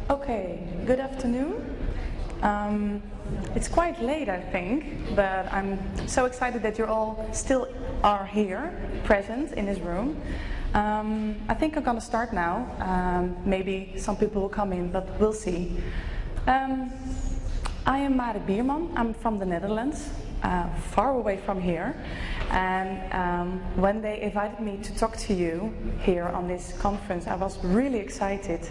Okay, good afternoon. It's quite late, I think, but I'm so excited that you all still are here, present in this room. I think I'm going to start now. Maybe some people will come in, but we'll see. I am Marit Bierman. I'm from the Netherlands, far away from here. And when they invited me to talk to you here on this conference, I was really excited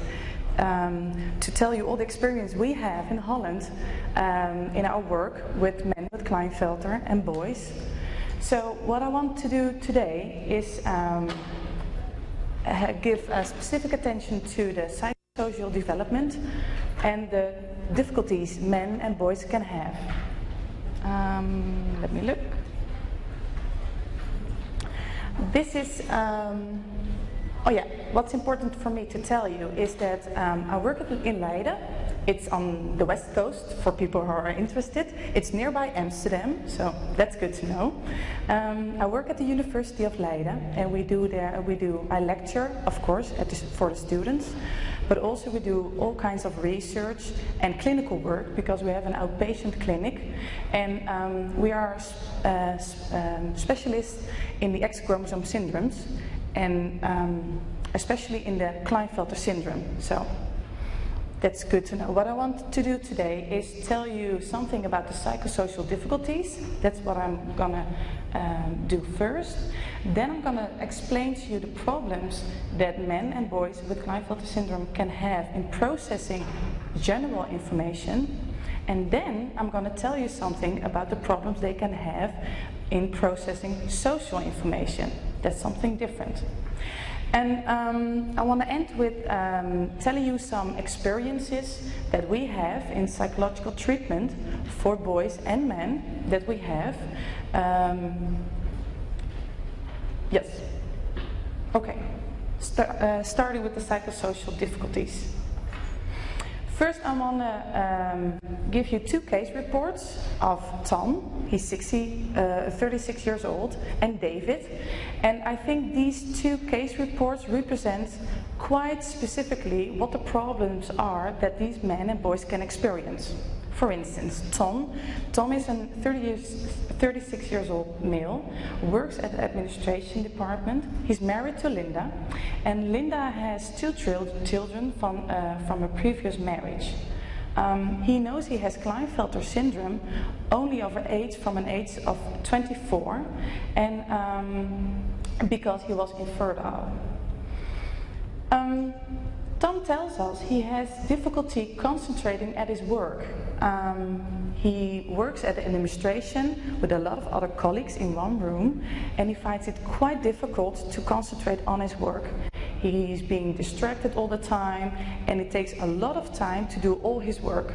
to tell you all the experience we have in Holland in our work with men with Klinefelter and boys. So what I want to do today is give specific attention to the psychosocial development and the difficulties men and boys can have. Let me look. This is oh yeah, what's important for me to tell you is that I work in Leiden. It's on the west coast for people who are interested. It's nearby Amsterdam, so that's good to know. I work at the University of Leiden, and I lecture, of course, for the students, but also we do all kinds of research and clinical work because we have an outpatient clinic, and we are specialists in the X chromosome syndromes, and especially in the Klinefelter syndrome. So that's good to know. What I want to do today is tell you something about the psychosocial difficulties. That's what I'm gonna do first. Then I'm gonna explain to you the problems that men and boys with Klinefelter syndrome can have in processing general information. And then I'm going to tell you something about the problems they can have in processing social information. That's something different. And I want to end with telling you some experiences that we have in psychological treatment for boys and men that we have. Yes. Okay. Starting with the psychosocial difficulties. First, I want to give you two case reports of Tom, he's 36 years old, and David. And I think these two case reports represent quite specifically what the problems are that these men and boys can experience. For instance, Tom is a 36 years old male, works at the administration department. He's married to Linda, and Linda has two children from a previous marriage. He knows he has Klinefelter syndrome only from an age of 24, and because he was infertile. Tom tells us he has difficulty concentrating at his work. He works at the administration with a lot of other colleagues in one room, and he finds it quite difficult to concentrate on his work. He's being distracted all the time, and it takes a lot of time to do all his work.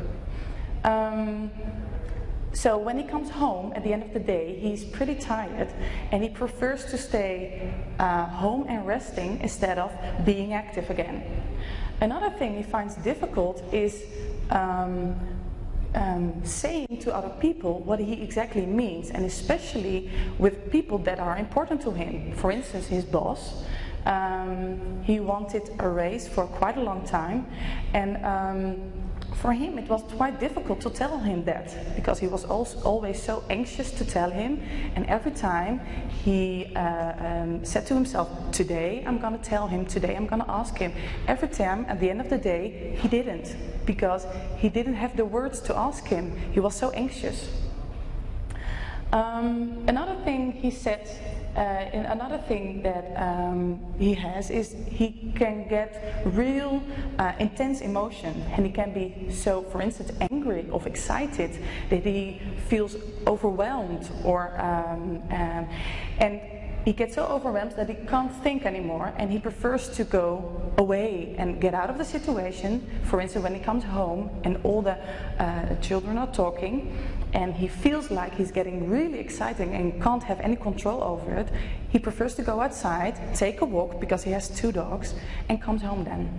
So when he comes home at the end of the day, he's pretty tired, and he prefers to stay home and resting instead of being active again. Another thing he finds difficult is saying to other people what he exactly means, and especially with people that are important to him. For instance, his boss. He wanted a raise for quite a long time, and for him it was quite difficult to tell him that, because he was always so anxious to tell him, and every time he said to himself, today I'm going to tell him, today I'm going to ask him. Every time at the end of the day he didn't, because he didn't have the words to ask him. He was so anxious. Another thing he said, another thing that he has is he can get real intense emotion, and he can be so, for instance, angry or excited that he feels overwhelmed, or and he gets so overwhelmed that he can't think anymore, and he prefers to go away and get out of the situation. For instance, when he comes home and all the children are talking, and he feels like he's getting really excited and can't have any control over it, he prefers to go outside, take a walk, because he has two dogs, and comes home then.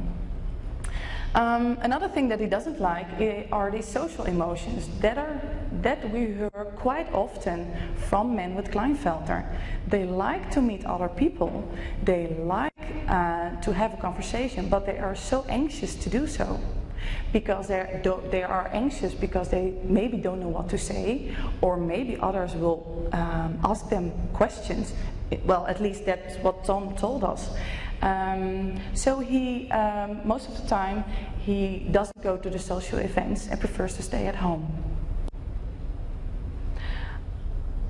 Another thing that he doesn't like are the social emotions that we hear quite often from men with Klinefelter. They like to meet other people, they like to have a conversation, but they are so anxious to do so. because they are anxious because they maybe don't know what to say, or maybe others will ask them questions. Well, at least that's what Tom told us. So he, most of the time, he doesn't go to the social events and prefers to stay at home.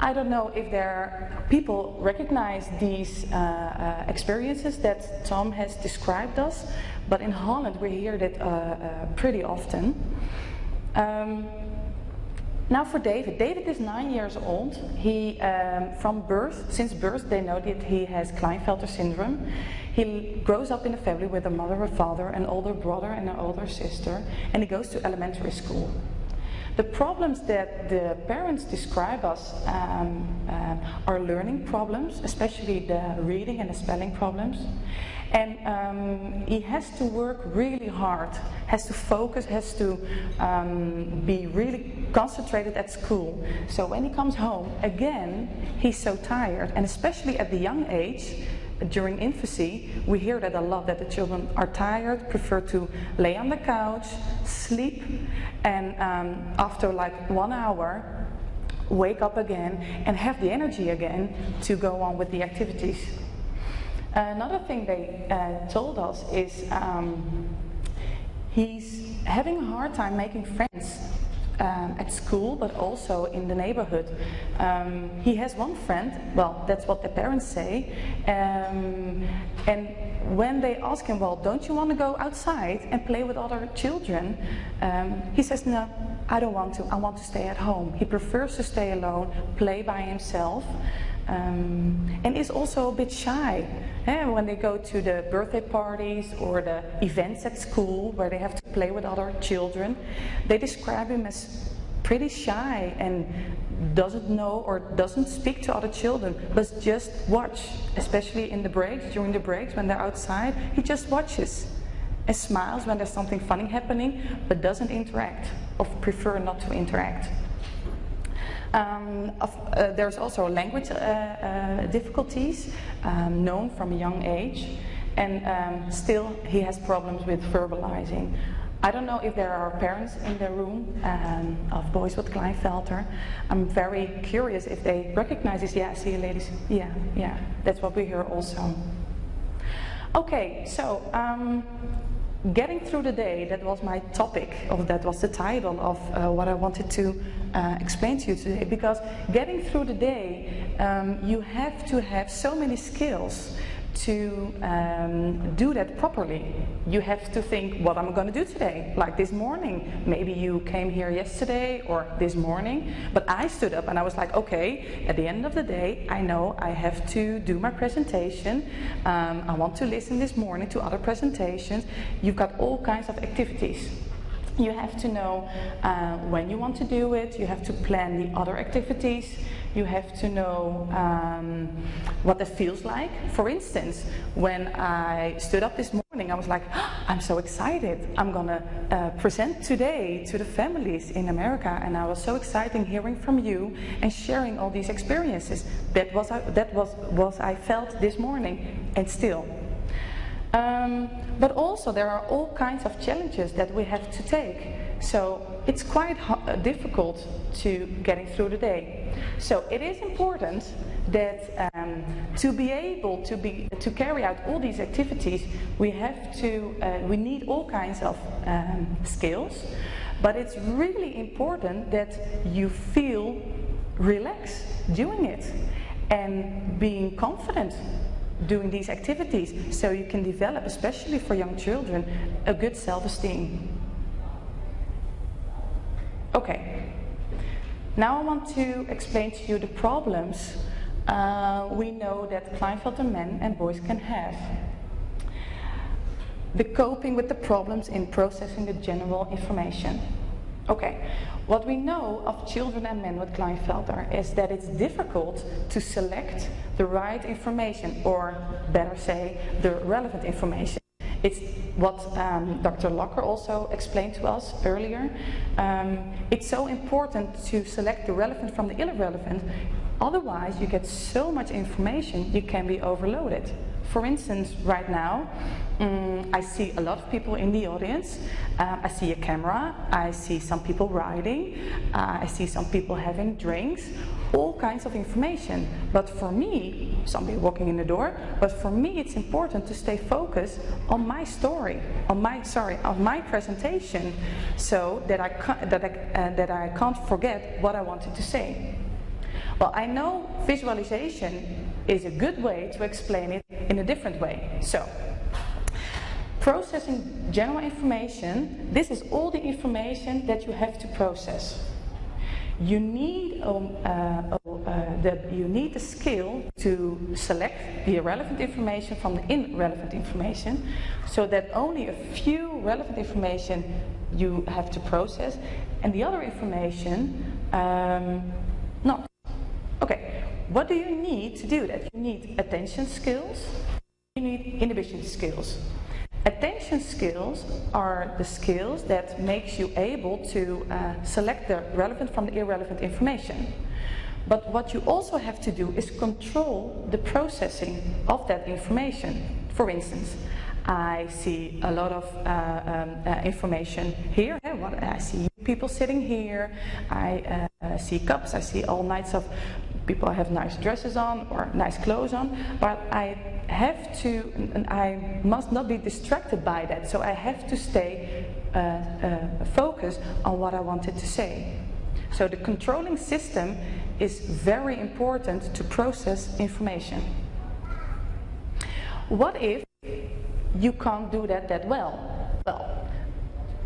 I don't know if people recognize these experiences that Tom has described us, but in Holland we hear that pretty often. Now for David. David is 9 years old. He, since birth, they know that he has Klinefelter syndrome. He grows up in a family with a mother, a father, an older brother and an older sister, and he goes to elementary school. The problems that the parents describe us are learning problems, especially the reading and the spelling problems. And he has to work really hard, has to focus, has to be really concentrated at school. So when he comes home, again, he's so tired. And especially at the young age, during infancy, we hear that a lot, that the children are tired, prefer to lay on the couch, sleep, and after like 1 hour, wake up again and have the energy again to go on with the activities. Another thing they told us is he's having a hard time making friends at school, but also in the neighborhood. He has one friend, well, that's what the parents say, and when they ask him, well, don't you want to go outside and play with other children? He says, no, I don't want to, I want to stay at home. He prefers to stay alone, play by himself, and is also a bit shy. When they go to the birthday parties or the events at school where they have to play with other children, they describe him as pretty shy and doesn't know or doesn't speak to other children, but just watch, especially in the breaks, during the breaks when they're outside. He just watches and smiles when there's something funny happening, but doesn't interact or prefer not to interact. There's also language difficulties known from a young age, and still he has problems with verbalizing. I don't know if there are parents in the room of boys with Klinefelter. I'm very curious if they recognize this. Yeah, see you ladies. Yeah, that's what we hear also. Okay, so getting through the day, that was my topic, or that was the title of what I wanted to explain to you today. Because getting through the day, you have to have so many skills to do that properly. You have to think, what am I going to do today? Like this morning, maybe you came here yesterday or this morning, but I stood up and I was like, okay, at the end of the day, I know I have to do my presentation. I want to listen this morning to other presentations. You've got all kinds of activities. You have to know when you want to do it. You have to plan the other activities. You have to know what it feels like. For instance, when I stood up this morning, I was like, oh, I'm so excited. I'm going to present today to the families in America, and I was so excited hearing from you and sharing all these experiences. That was I felt this morning, and still. But also there are all kinds of challenges that we have to take. So it's quite difficult to getting through the day. So it is important that to be able to carry out all these activities, we need all kinds of skills. But it's really important that you feel relaxed doing it and being confident doing these activities, so you can develop, especially for young children, a good self-esteem. Okay, now I want to explain to you the problems we know that Klinefelter men and boys can have. The coping with the problems in processing the general information. Okay, what we know of children and men with Klinefelter is that it's difficult to select the right information, or better say, the relevant information. It's what Dr. Locker also explained to us earlier. It's so important to select the relevant from the irrelevant, Otherwise, you get so much information, you can be overloaded. For instance, right now, I see a lot of people in the audience. I see a camera, I see some people riding, I see some people having drinks, all kinds of information. But for me, somebody walking in the door, but for me it's important to stay focused on my story, on my presentation, so that I can't forget what I wanted to say. Well, I know visualization is a good way to explain it in a different way. So, processing general information, this is all the information that you have to process. You need the skill to select the relevant information from the irrelevant information, so that only a few relevant information you have to process, and the other information not. Okay, what do you need to do that? You need attention skills, you need inhibition skills. Attention skills are the skills that makes you able to select the relevant from the irrelevant information. But what you also have to do is control the processing of that information. For instance, I see a lot of information here. I see people sitting here, I see cups, I see all kinds of people have nice dresses on or nice clothes on, but I have to, and I must not be distracted by that, so I have to stay focused on what I wanted to say. So the controlling system is very important to process information. What if you can't do that well? Well,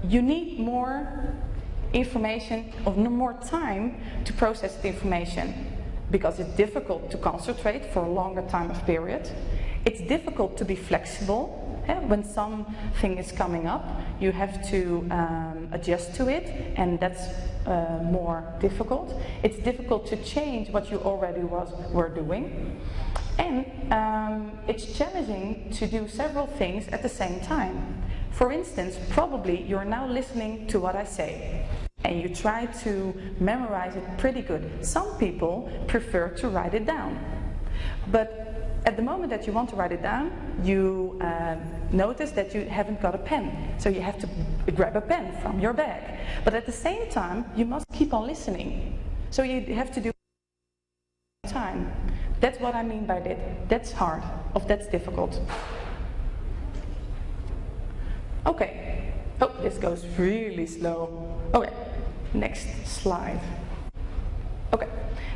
you need more information or more time to process the information, because it's difficult to concentrate for a longer time of period. It's difficult to be flexible. When something is coming up, you have to adjust to it, and that's more difficult. It's difficult to change what you already were doing. And it's challenging to do several things at the same time. For instance, probably you're now listening to what I say, and you try to memorize it pretty good. Some people prefer to write it down. But at the moment that you want to write it down, you notice that you haven't got a pen. So you have to grab a pen from your bag. But at the same time, you must keep on listening. So you have to do time. That's what I mean by that. That's hard, or that's difficult. Okay. Oh, this goes really slow. Okay, next slide. Okay.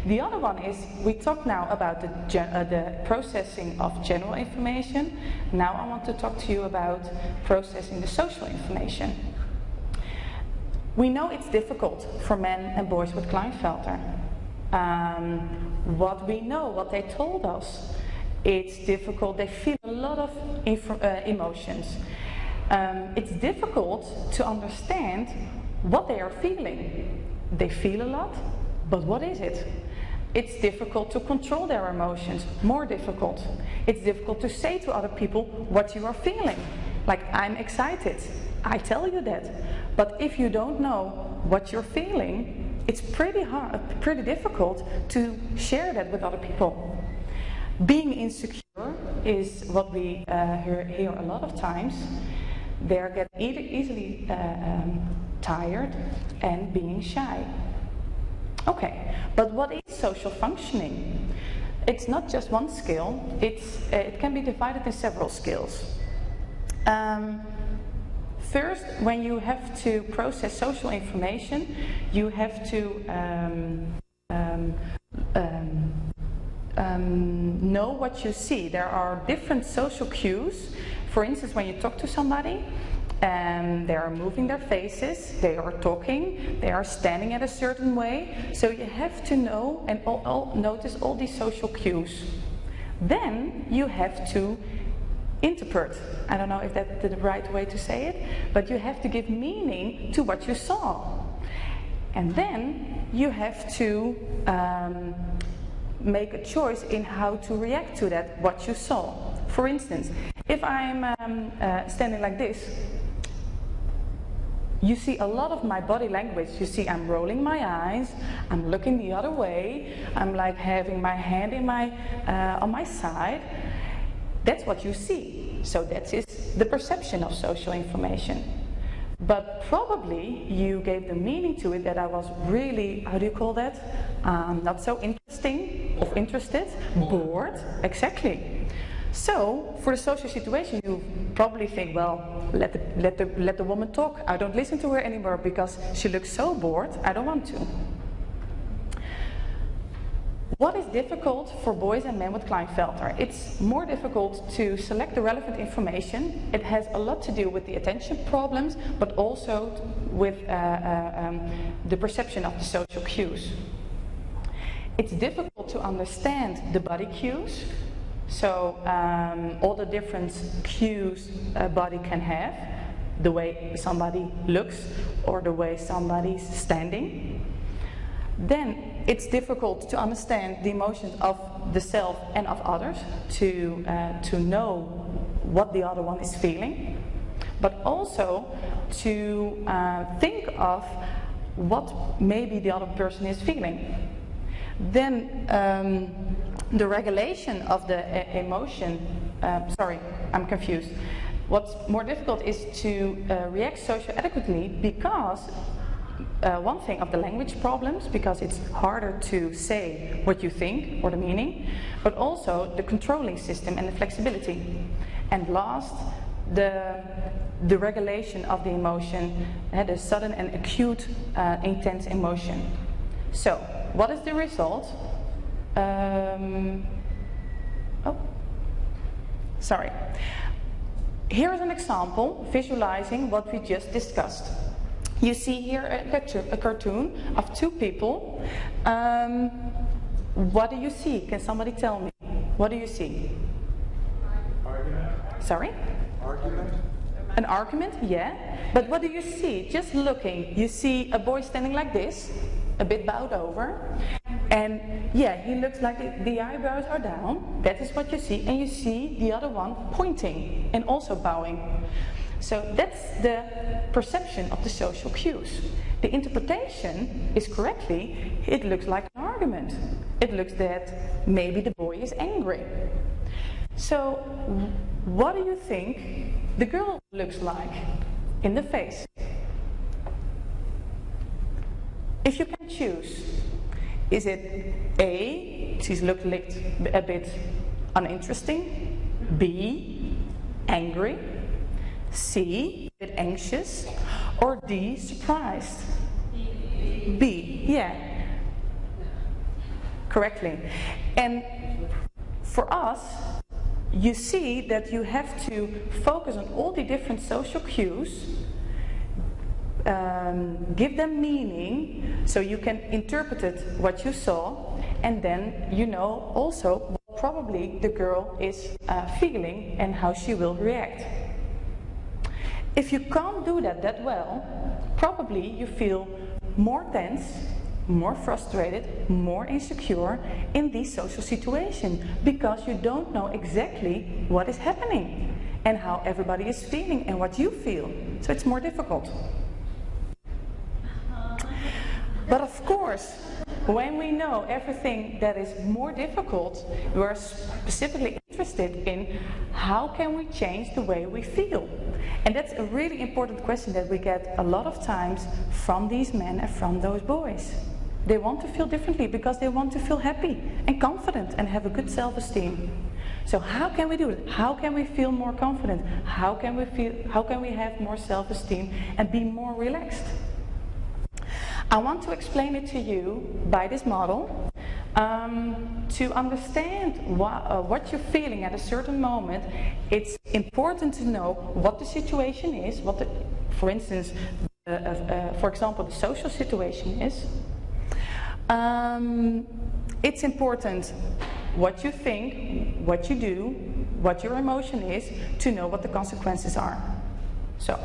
The other one is, we talk now about the processing of general information. Now I want to talk to you about processing the social information. We know it's difficult for men and boys with Klinefelter. What we know, what they told us, it's difficult. They feel a lot of emotions. It's difficult to understand what they are feeling. They feel a lot, but what is it? It's difficult to control their emotions, more difficult. It's difficult to say to other people what you are feeling. Like, I'm excited, I tell you that. But if you don't know what you're feeling, it's pretty hard, pretty difficult to share that with other people. Being insecure is what we hear a lot of times. They get easily tired and being shy. Okay, but what is social functioning? It's not just one skill, it can be divided in several skills. First, when you have to process social information, you have to know what you see. There are different social cues. For instance, when you talk to somebody, they are moving their faces, they are talking, they are standing at a certain way. So you have to know and notice all these social cues. Then you have to interpret. I don't know if that's the right way to say it, but you have to give meaning to what you saw. And then you have to make a choice in how to react to that, what you saw. For instance, if I'm standing like this, you see a lot of my body language. You see I'm rolling my eyes, I'm looking the other way, I'm like having my hand in on my side. That's what you see. So that is the perception of social information. But probably you gave the meaning to it that I was really, how do you call that? Not so interested, bored, exactly. So, for the social situation, you probably think, well, let the woman talk. I don't listen to her anymore because she looks so bored. I don't want to. What is difficult for boys and men with Klinefelter? It's more difficult to select the relevant information. It has a lot to do with the attention problems, but also with the perception of the social cues. It's difficult to understand the body cues. So all the different cues a body can have, the way somebody looks or the way somebody's standing. Then it's difficult to understand the emotions of the self and of others, to know what the other one is feeling, but also to think of what maybe the other person is feeling. Then the regulation of the emotion, sorry, I'm confused. What's more difficult is to react socio-adequately because one thing of the language problems, because it's harder to say what you think or the meaning, but also the controlling system and the flexibility. And last, the regulation of the emotion, the sudden and acute intense emotion. So, what is the result? Here is an example visualizing what we just discussed. You see here a cartoon of two people. What do you see? Can somebody tell me? What do you see? Argument. Sorry? Argument. An argument, yeah. But what do you see? Just looking, you see a boy standing like this, a bit bowed over. And yeah, he looks like the eyebrows are down. That is what you see. And you see the other one pointing and also bowing. So that's the perception of the social cues. The interpretation is correctly, it looks like an argument. It looks that maybe the boy is angry. So what do you think the girl looks like in the face? If you can choose, is it A, she's looked a bit uninteresting, B, angry, C, a bit anxious, or D, surprised? B, yeah, correctly. And for us, you see that you have to focus on all the different social cues, give them meaning, so you can interpret it what you saw, and then you know also what probably the girl is feeling and how she will react. If you can't do that well, probably you feel more tense, more frustrated, more insecure in this social situation, because you don't know exactly what is happening and how everybody is feeling and what you feel. So it's more difficult. But of course, when we know everything that is more difficult, we are specifically interested in how can we change the way we feel. And that's a really important question that we get a lot of times from these men and from those boys. They want to feel differently because they want to feel happy and confident and have a good self-esteem. So how can we do it? How can we feel more confident? How can we have more self-esteem and be more relaxed? I want to explain it to you by this model. To understand what you're feeling at a certain moment, it's important to know what the situation is, for instance, for example, the social situation is. It's important what you think, what you do, what your emotion is, to know what the consequences are. So,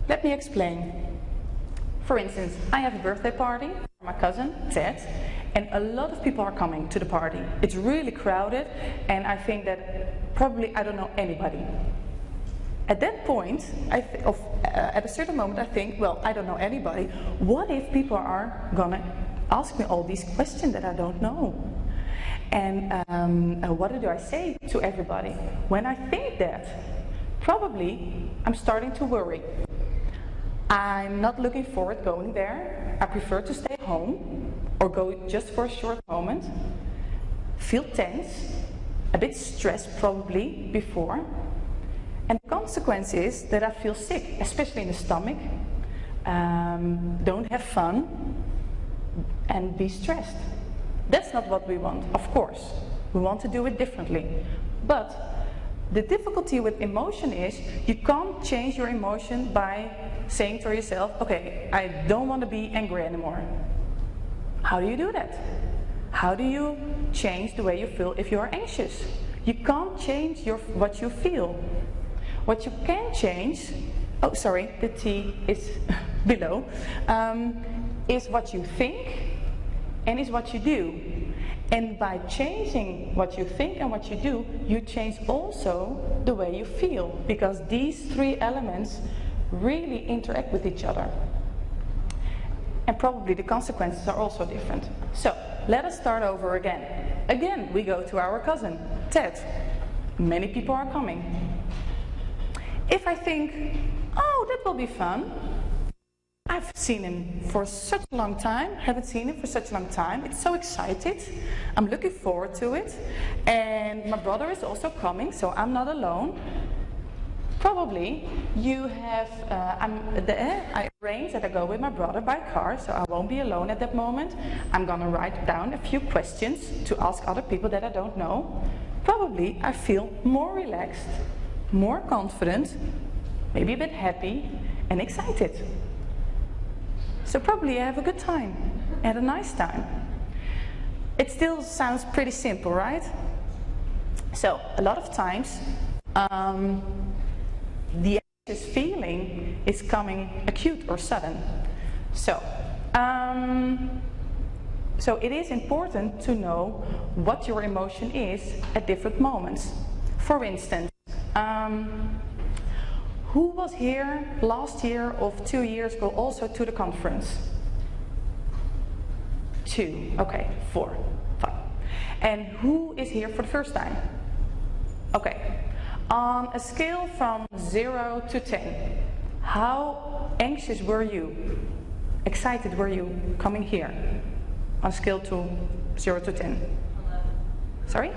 let me explain. For instance, I have a birthday party for my cousin, Ted, and a lot of people are coming to the party. It's really crowded, and I think that probably I don't know anybody. At that point, at a certain moment, I think, well, I don't know anybody. What if people are gonna ask me all these questions that I don't know? And what do I say to everybody? When I think that, probably I'm starting to worry. I'm not looking forward going there. I prefer to stay home or go just for a short moment. Feel tense, a bit stressed probably before. And the consequence is that I feel sick, especially in the stomach, don't have fun, and be stressed. That's not what we want, of course. We want to do it differently. But the difficulty with emotion is you can't change your emotion by saying to yourself, okay, I don't want to be angry anymore. How do you do that? How do you change the way you feel if you are anxious? You can't change what you feel. What you can change, oh sorry, the T is below, is what you think and is what you do. And by changing what you think and what you do, you change also the way you feel, because these three elements really interact with each other. And probably the consequences are also different. So, let us start over again. Again, we go to our cousin, Ted. Many people are coming. If I think, oh, that will be fun. I've seen him for such a long time, haven't seen him for such a long time. It's so excited. I'm looking forward to it. And my brother is also coming, so I'm not alone. Probably you have, I arranged that I go with my brother by car, so I won't be alone at that moment. I'm gonna write down a few questions to ask other people that I don't know. Probably I feel more relaxed, more confident, maybe a bit happy and excited. So probably I have a good time, and a nice time. It still sounds pretty simple, right? So a lot of times, the anxious feeling is coming acute or sudden. So it is important to know what your emotion is at different moments. For instance, who was here last year or 2 years ago also to the conference? 2, okay, 4, 5. And who is here for the first time? Okay. On a scale from 0 to 10, how anxious were you? Excited were you coming here? On a scale to 0 to 10? 11. Sorry?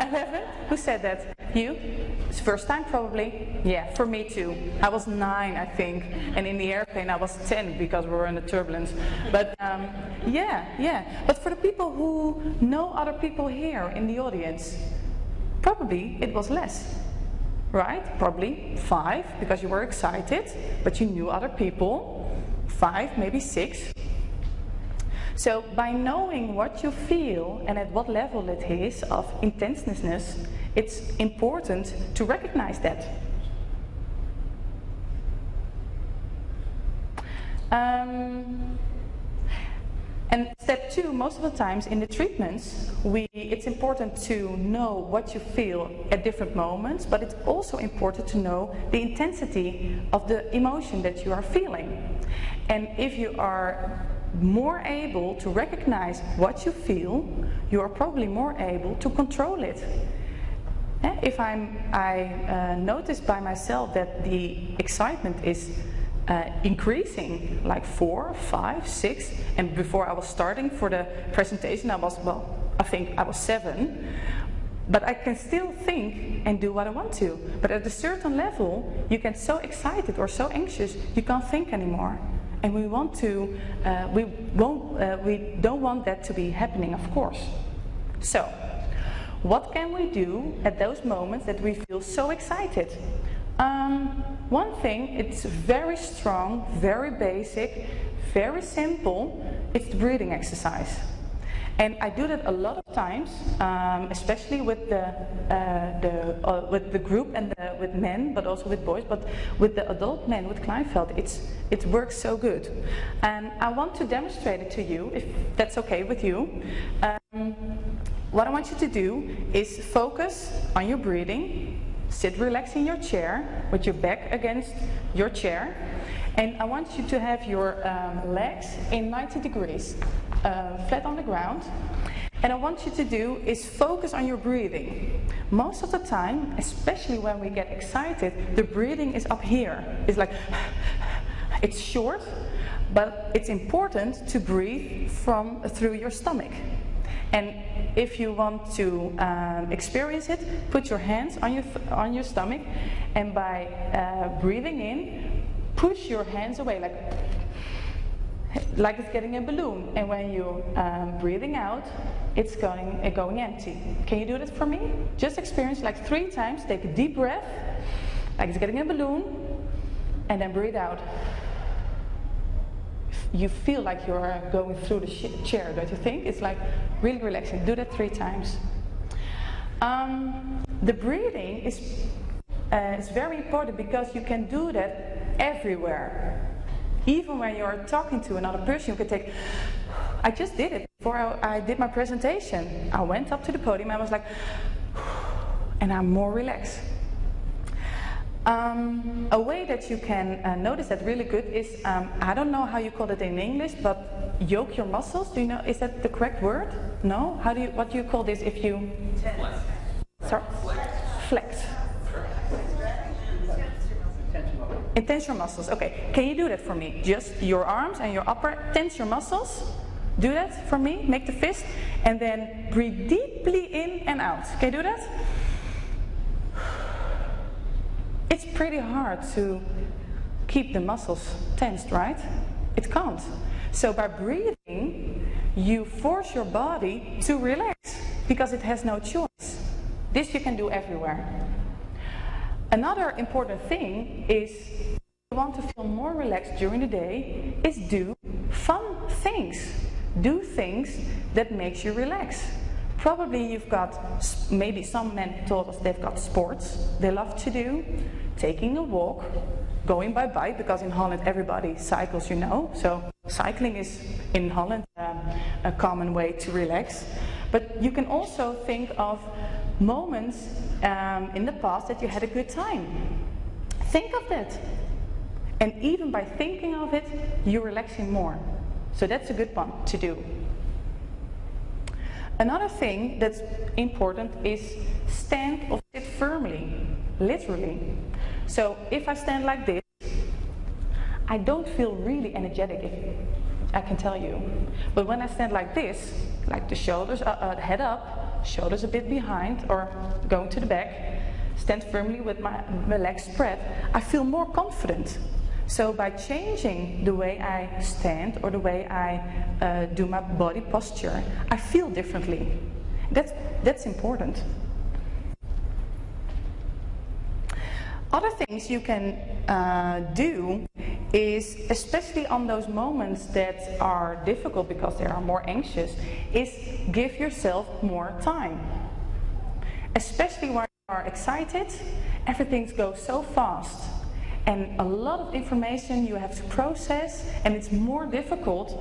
11? Who said that? You? It's first time probably? Yeah, for me too. I was 9, I think, and in the airplane I was 10 because we were in the turbulence. But yeah. But for the people who know other people here in the audience, probably it was less. Right? Probably 5, because you were excited, but you knew other people. 5, maybe 6. So by knowing what you feel and at what level it is of intenseness, it's important to recognize that. And step 2, most of the times in the treatments, it's important to know what you feel at different moments, but it's also important to know the intensity of the emotion that you are feeling. And if you are more able to recognize what you feel, you are probably more able to control it. If I notice by myself that the excitement is increasing, like 4, 5, 6, and before I was starting for the presentation I think I was 7, but I can still think and do what I want to. But at a certain level, you get so excited or so anxious, you can't think anymore. And we don't want that to be happening, of course. So, what can we do at those moments that we feel so excited? One thing, it's very strong, very basic, very simple, it's the breathing exercise. And I do that a lot of times, especially with the group and with men, but also with boys. But with the adult men, with Klinefelter, it works so good. And I want to demonstrate it to you, if that's okay with you. What I want you to do is focus on your breathing. sit relaxed in your chair with your back against your chair, and I want you to have your legs in 90 degrees, flat on the ground. And I want you to do is focus on your breathing. Most of the time, especially when we get excited, the breathing is up here. It's like, it's short, but it's important to breathe through your stomach. And if you want to experience it, put your hands on your stomach, and by breathing in, push your hands away like it's getting a balloon. And when you're breathing out, it's going empty. Can you do that for me? Just experience like 3 times. Take a deep breath, like it's getting a balloon, and then breathe out. You feel like you're going through the chair, don't you think? It's like really relaxing. Do that 3 times. The breathing is very important because you can do that everywhere. Even when you're talking to another person, you can take. I just did it before I did my presentation. I went up to the podium, I was like, and I'm more relaxed. A way that you can notice that really good is, I don't know how you call it in English, but yoke your muscles. Do you know, is that the correct word? No? What do you call this if you? Flex. Sorry? Flex. Tense your muscles. Okay, can you do that for me? Just your arms and your upper, tense your muscles. Do that for me. Make the fist, and then breathe deeply in and out. Can you do that? It's pretty hard to keep the muscles tensed, right? It can't. So by breathing, you force your body to relax because it has no choice. This you can do everywhere. Another important thing is, if you want to feel more relaxed during the day, is do fun things. Do things that makes you relax. Probably you've got, maybe some men told us they've got sports they love to do, taking a walk, going by bike, because in Holland everybody cycles, you know, so cycling is in Holland a common way to relax. But you can also think of moments in the past that you had a good time. Think of that. And even by thinking of it, you're relaxing more. So that's a good one to do. Another thing that's important is stand or sit firmly, literally. So if I stand like this, I don't feel really energetic, I can tell you. But when I stand like this, like the shoulders, head up, shoulders a bit behind or going to the back, stand firmly with my legs spread, I feel more confident. So by changing the way I stand or the way I do my body posture, I feel differently. That's important. Other things you can do is, especially on those moments that are difficult because they are more anxious, is give yourself more time. Especially when you are excited, everything goes so fast. And a lot of information you have to process, and it's more difficult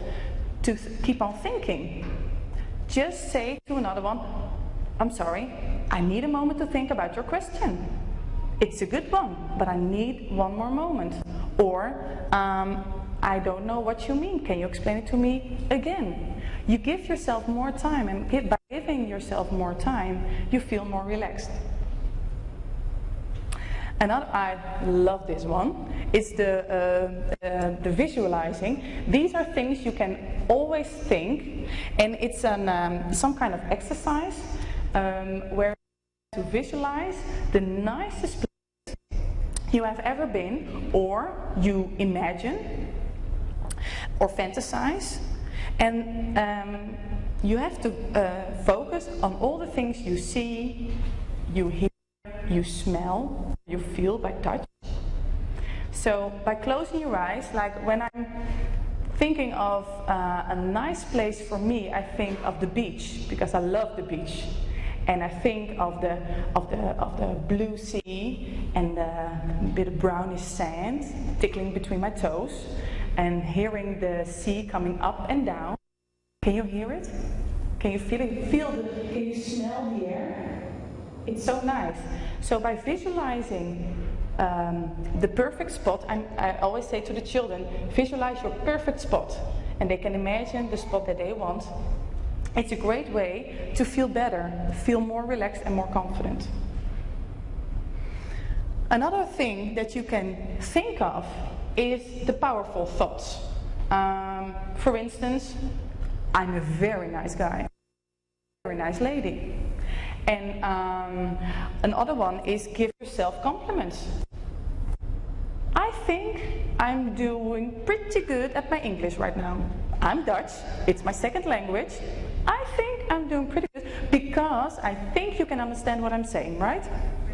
to keep on thinking. Just say to another one, I'm sorry, I need a moment to think about your question. It's a good one, but I need one more moment. Or, I don't know what you mean, can you explain it to me again? You give yourself more time, and by giving yourself more time, you feel more relaxed. Another, I love this one, it's the visualizing. These are things you can always think, and it's some kind of exercise where to visualize the nicest place you have ever been, or you imagine, or fantasize, and you have to focus on all the things you see, you hear, you smell, you feel by touch. So by closing your eyes, like when I'm thinking of a nice place for me, I think of the beach, because I love the beach. And I think of the blue sea and a bit of brownish sand tickling between my toes, and hearing the sea coming up and down. Can you hear it? Can you feel it? Can you smell the air? It's so nice. So by visualizing the perfect spot, I always say to the children, visualize your perfect spot. And they can imagine the spot that they want. It's a great way to feel better, feel more relaxed and more confident. Another thing that you can think of is the powerful thoughts. For instance, I'm a very nice guy, very nice lady. And another one is give yourself compliments. I think I'm doing pretty good at my English right now. I'm Dutch, it's my second language. I think I'm doing pretty good because I think you can understand what I'm saying, right?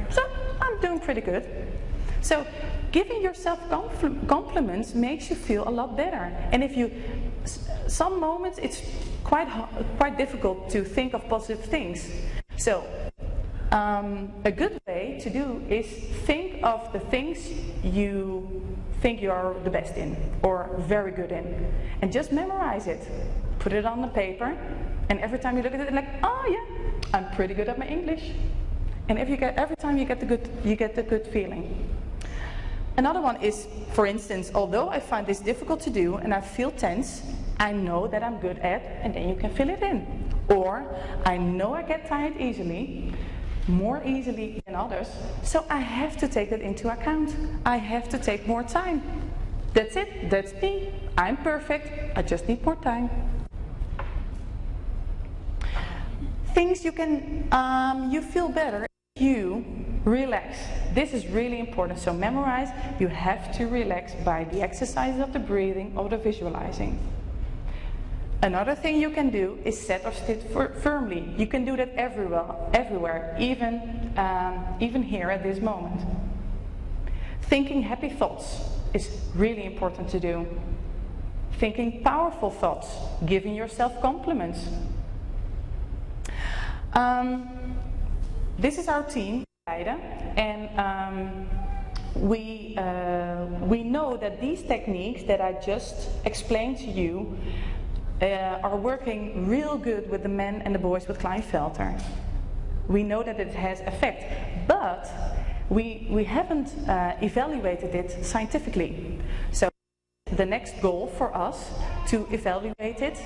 So I'm doing pretty good. So giving yourself compliments makes you feel a lot better. And if you, some moments it's quite difficult to think of positive things. So a good way to do is think of the things you think you are the best in or very good in, and just memorize it. Put it on the paper, and every time you look at it, like, oh yeah, I'm pretty good at my English. And every time you get the good feeling. Another one is, for instance, although I find this difficult to do and I feel tense, I know that I'm good at, and then you can fill it in. Or I know I get tired easily, more easily than others, so I have to take that into account. I have to take more time. That's it, that's me. I'm perfect, I just need more time. Things you can, you feel better if you relax. This is really important, so memorize, you have to relax by the exercises of the breathing or the visualizing. Another thing you can do is set or sit firmly. You can do that everywhere, even here at this moment. Thinking happy thoughts is really important to do. Thinking powerful thoughts, giving yourself compliments. This is our team, and we know that these techniques that I just explained to you are working real good with the men and the boys with Klinefelter. We know that it has effect, but we haven't evaluated it scientifically. So the next goal for us to evaluate it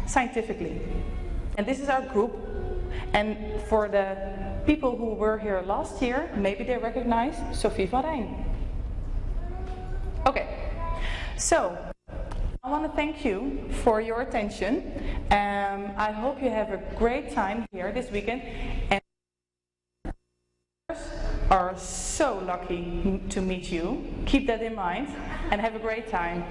scientifically. And this is our group. And for the people who were here last year, maybe they recognize Sophie van Rijn. Okay, so I want to thank you for your attention. I hope you have a great time here this weekend. And are so lucky to meet you. Keep that in mind and have a great time.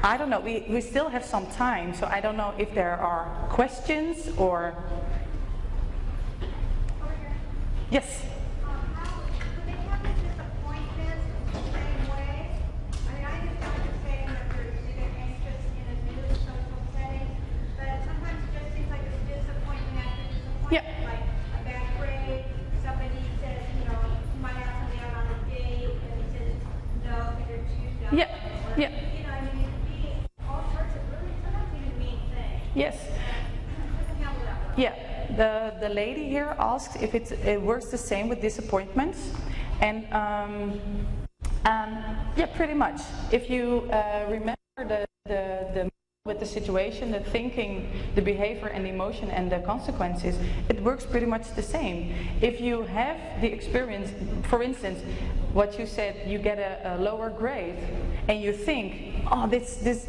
I don't know, we still have some time, so I don't know if there are questions or... Yes? Yeah. Like a bad grade, somebody says, you know, you might have somebody out on a date and says no, because you're too dumb. Yeah. Yeah. You know, I mean, it could be all sorts of really, sometimes even mean things. Yes. Yeah. The lady here asked if it works the same with disappointments, and yeah, pretty much. If you remember the with the situation, the thinking, the behavior and the emotion and the consequences, it works pretty much the same. If you have the experience, for instance, what you said, you get a lower grade and you think, oh, this is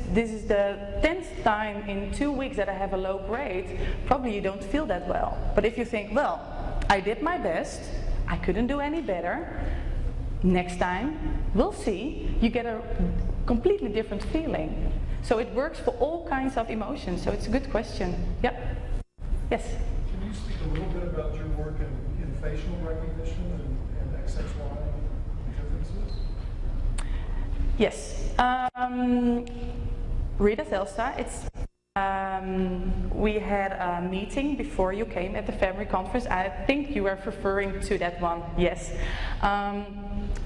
the 10th time in 2 weeks that I have a low grade, probably you don't feel that well. But if you think, well, I did my best, I couldn't do any better, next time, we'll see, you get a completely different feeling. So it works for all kinds of emotions, so it's a good question. Yep. Yes? Can you speak a little bit about your work in facial recognition and XXY differences? Yes. Rita Zelstra, we had a meeting before you came at the family conference. I think you were referring to that one, yes.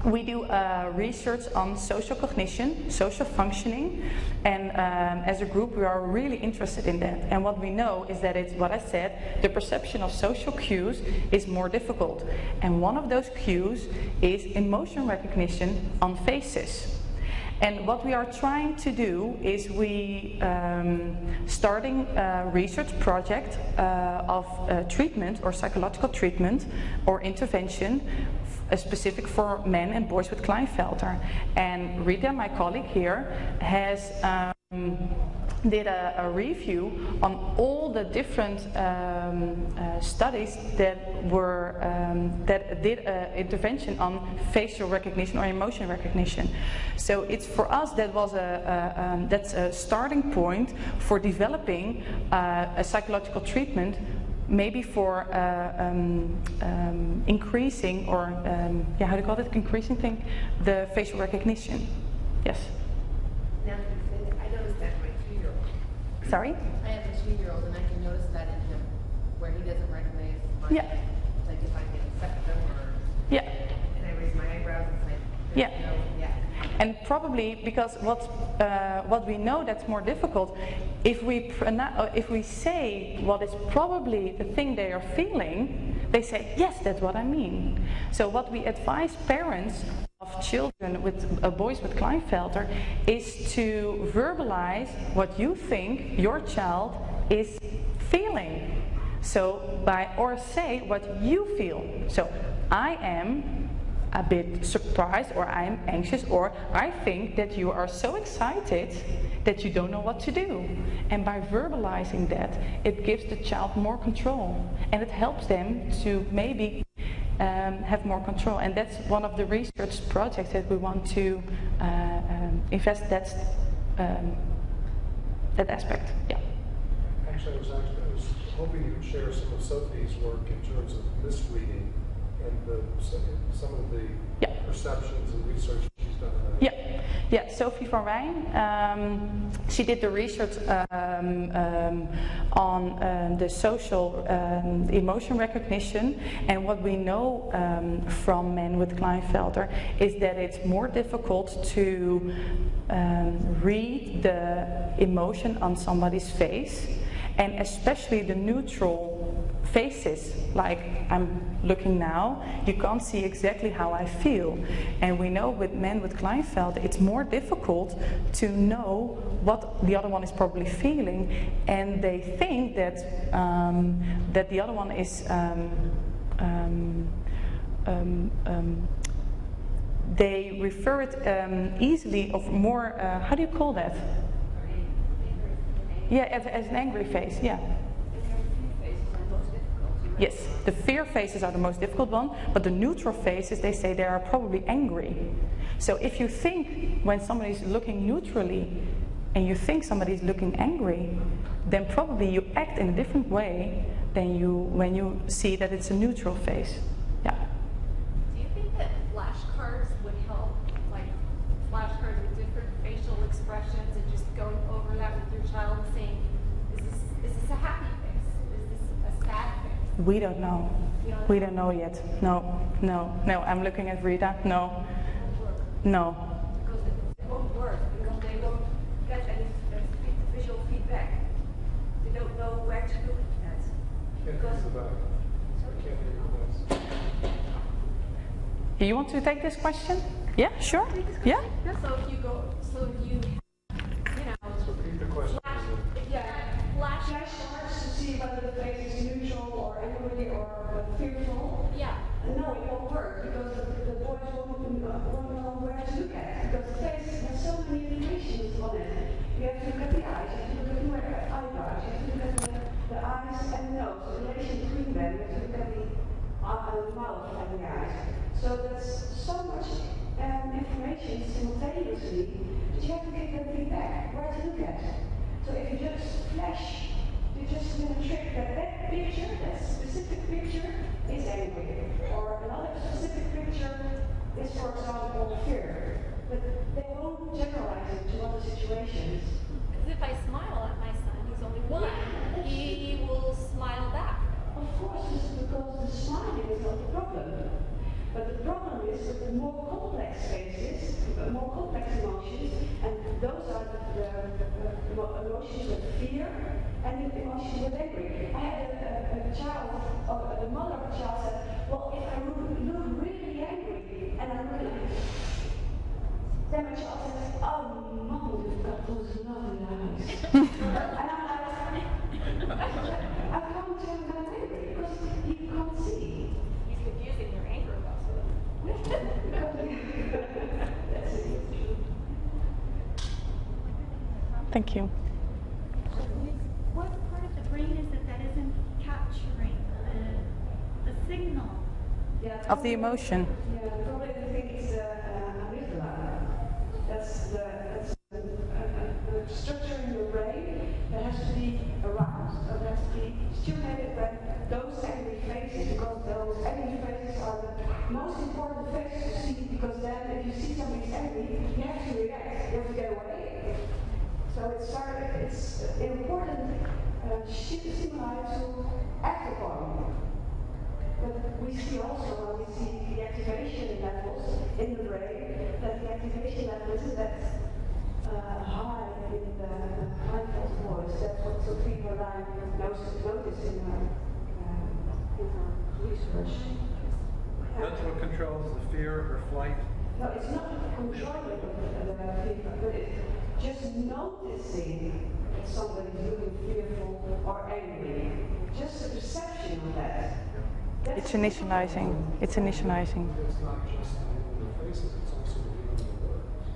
we do research on social cognition, social functioning, and as a group we are really interested in that. And what we know is that it's what I said, the perception of social cues is more difficult. And one of those cues is emotion recognition on faces. And what we are trying to do is we starting a research project of treatment or psychological treatment or intervention specific for men and boys with Klinefelter. And Rita, my colleague here, has did a review on all the different studies that were that did intervention on facial recognition or emotion recognition. So it's for us that was that's a starting point for developing a psychological treatment, maybe for increasing or yeah, how do you call it? Increasing thing, the facial recognition. Yes. Now, I noticed that my 2-year-old. Sorry? I have a 2-year-old, and I can notice that in him, where he doesn't recognize my, Yeah. like if I get septum or, Yeah. and I raise my eyebrows, it's like, Yeah. yeah. And probably because what we know that's more difficult, if we say what is probably the thing they are feeling, they say, yes, that's what I mean. So what we advise parents of children with boys with Klinefelter is to verbalize what you think your child is feeling. So or say what you feel. So I am a bit surprised, or I'm anxious, or I think that you are so excited that you don't know what to do. And by verbalizing that, it gives the child more control, and it helps them to maybe have more control. And that's one of the research projects that we want to invest that aspect. Yeah. Actually, I was hoping you could share some of Sophie's work in terms of misreading and some of the perceptions and research she's done in that. Yeah. Sophie van Rijn, she did the research on the social emotion recognition, and what we know from men with Klinefelter is that it's more difficult to read the emotion on somebody's face, and especially the neutral faces, like I'm looking now, you can't see exactly how I feel. And we know with men with Klinefelter, it's more difficult to know what the other one is probably feeling, and they think that that the other one is they refer it easily of more, how do you call that? Yeah, as an angry face, yeah. Yes, the fear faces are the most difficult one, but the neutral faces, they say they are probably angry. So if you think when somebody's looking neutrally and you think somebody's looking angry, then probably you act in a different way than when you see that it's a neutral face. Yeah. Do you think that flashcards would help, like flashcards with different facial expressions, and just going over that with your child and saying, is this a happy face? Is this a sad face? We don't know. We don't know yet. No. I'm looking at Rita. No. Because it won't work, because they won't get any visual feedback. They don't know where to look at. Can't hear the back. I can't hear the back. You want to take this question? Yeah, sure. Yeah. So if you Let's repeat the question. Flashcards to see whether the face is neutral or angry or fearful. yeah. No, it won't work because the boys won't know where to look at, because the face has so many informations on it. You have to look at the eyes, you have to look at the eyebrows, you have to look at the eyes and the nose, the relation between them, you have to look at the mouth and the eyes. So there's so much information simultaneously that you have to give them feedback where to look at. So if you just flash, you just going to trick that picture, that specific picture is angry, or another specific picture is, for example, fear. But they won't generalize it to other situations. Because if I smile at my son, who's only 1, he will smile back. Of course, this is because the smiling is not the problem. But the problem is notice with the more complex faces, more complex emotions, and those are the emotions with fear and the emotions with anger. I had a child, or the mother of a child said, well, if I look really angry and I'm really, then my child says, oh, Mom, you've got those lovely eyes. And I'm like, I can't tell him I'm angry because you can't see. He's confusing your anger about Thank you. What part of the brain is it that isn't capturing the signal? Yeah, Of the emotion. Yeah, probably I think it's amygdala. That's the structure in your brain that has to be aroused, or that has to be stimulated when those angry faces, because those angry faces are the most important faces to see, because then if you see somebody's angry, you have to react, you have to get away. So it's an important stimuli to act upon. But we see also, when we see the activation levels in the brain, that the activation level isn't that high in the Klinefelter voice. That's what Sophie Verlaine noticed in her research. That's what controls the fear or flight. No, it's not controlling the fear, but it's just noticing that somebody is looking fearful or angry. Just the perception of that. It's initializing. It's initializing. It's not just in the faces, it's also in the words.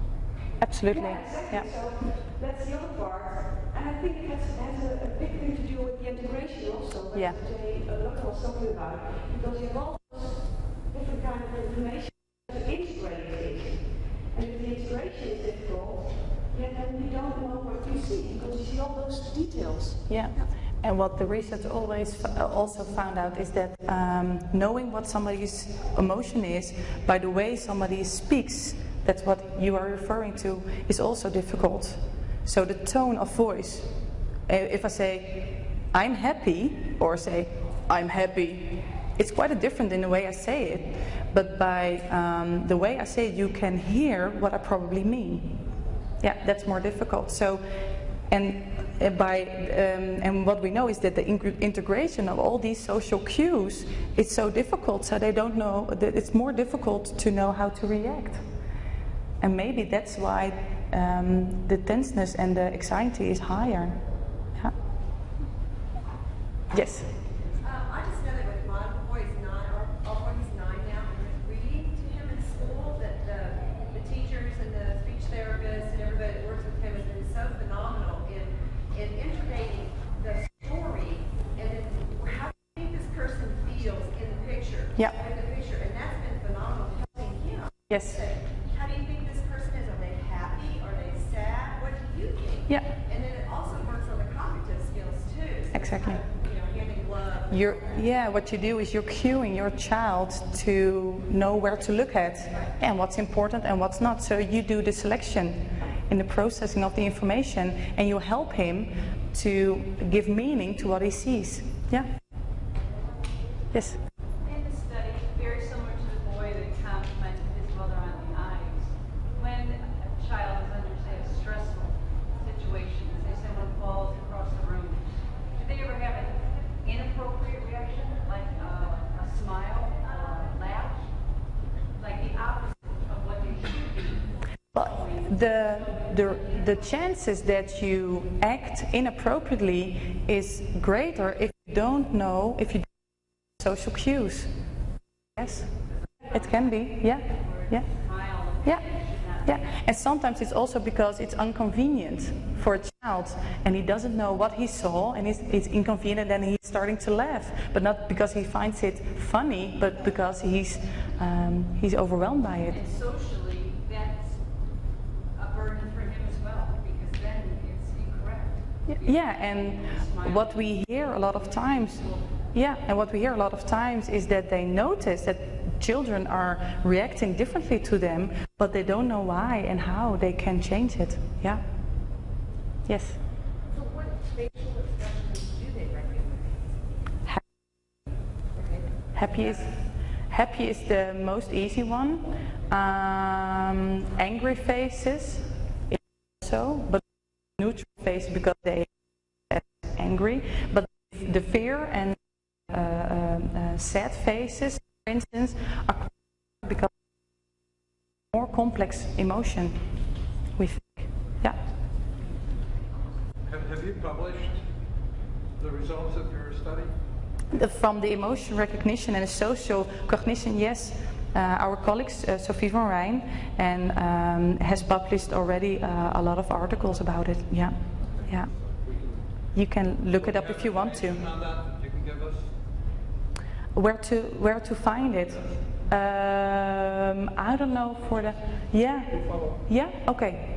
Absolutely. Yeah, exactly. Yeah. So that's the other part. And I think it has a big thing to do with the integration also, Yeah. that Dr. was talking about. Because you have all those different kind of information to integrate it. And if the integration is difficult, then you don't know what you see, because you see all those details. Yeah. And what the research always also found out is that knowing what somebody's emotion is by the way somebody speaks, that's what you are referring to, is also difficult. So the tone of voice, if I say I'm happy or say I'm happy, it's quite a different in the way I say it. But by the way I say it, you can hear what I probably mean. Yeah, that's more difficult. So, and what we know is that the integration of all these social cues is so difficult. So they don't know that it's more difficult to know how to react. And maybe that's why the tenseness and the anxiety is higher. Yeah. Yes. I just know that with my boy, he's 9, our boy, he's 9 now, and with reading to him in school, that the teachers and the speech therapists and everybody that works with him has been so phenomenal in integrating the story and then how do you think this person feels in the picture. Yeah. In the picture, and that's been phenomenal helping him. Yes. Say, how do you think this person is? Are they happy? Are they sad? What do you think? Yeah. And then it also works on the cognitive skills too. So Exactly. Kind of, hand in glove. What you do is you're cueing your child to know where to look at and what's important and what's not. So you do the selection in the processing of the information, and you help him to give meaning to what he sees. Yeah. Yes. In the study, very similar to the boy that complimented his mother on the eyes, when a child is under, say, a stressful situation, say someone falls across the room, do they ever have an inappropriate reaction, like a smile or a laugh? Like the opposite of what they should be? Well, the chances that you act inappropriately is greater if you don't know, if you don't know social cues. Yes, it can be. Yeah, yeah, yeah, yeah. And sometimes it's also because it's inconvenient for a child, and he doesn't know what he saw, and it's inconvenient, and he's starting to laugh, but not because he finds it funny, but because he's overwhelmed by it. And socially, that's a burden for him as well, because then it's incorrect. Yeah, and what we hear a lot of times, is that they notice that children are reacting differently to them, but they don't know why and how they can change it. Yeah. Yes. So what facial expressions do they recognize? Happy is Happy is the most easy one. Angry faces also, but neutral faces because they are angry. But the fear and sad faces, for instance, are because more complex emotion, we think. Yeah. Have you published the results of your study? From the emotion recognition and the social cognition, yes. Our colleague Sophie van Rijn and has published already a lot of articles about it. Yeah, yeah. You can look it up if you want to. On that you can give us? Where to find it? I don't know for the. Yeah. Yeah. Okay.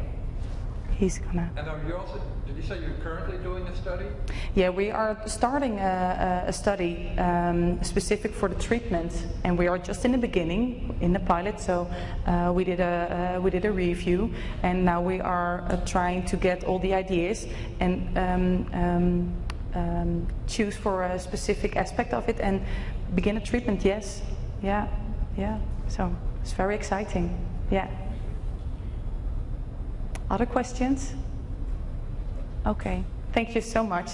He's gonna. And are you also? Did you say you're currently doing a study? Yeah, we are starting a study specific for the treatment, and we are just in the beginning, in the pilot. So we did a review, and now we are trying to get all the ideas and choose for a specific aspect of it and begin a treatment. Yes, yeah, yeah. So it's very exciting. Yeah. Other questions? Okay. Thank you so much.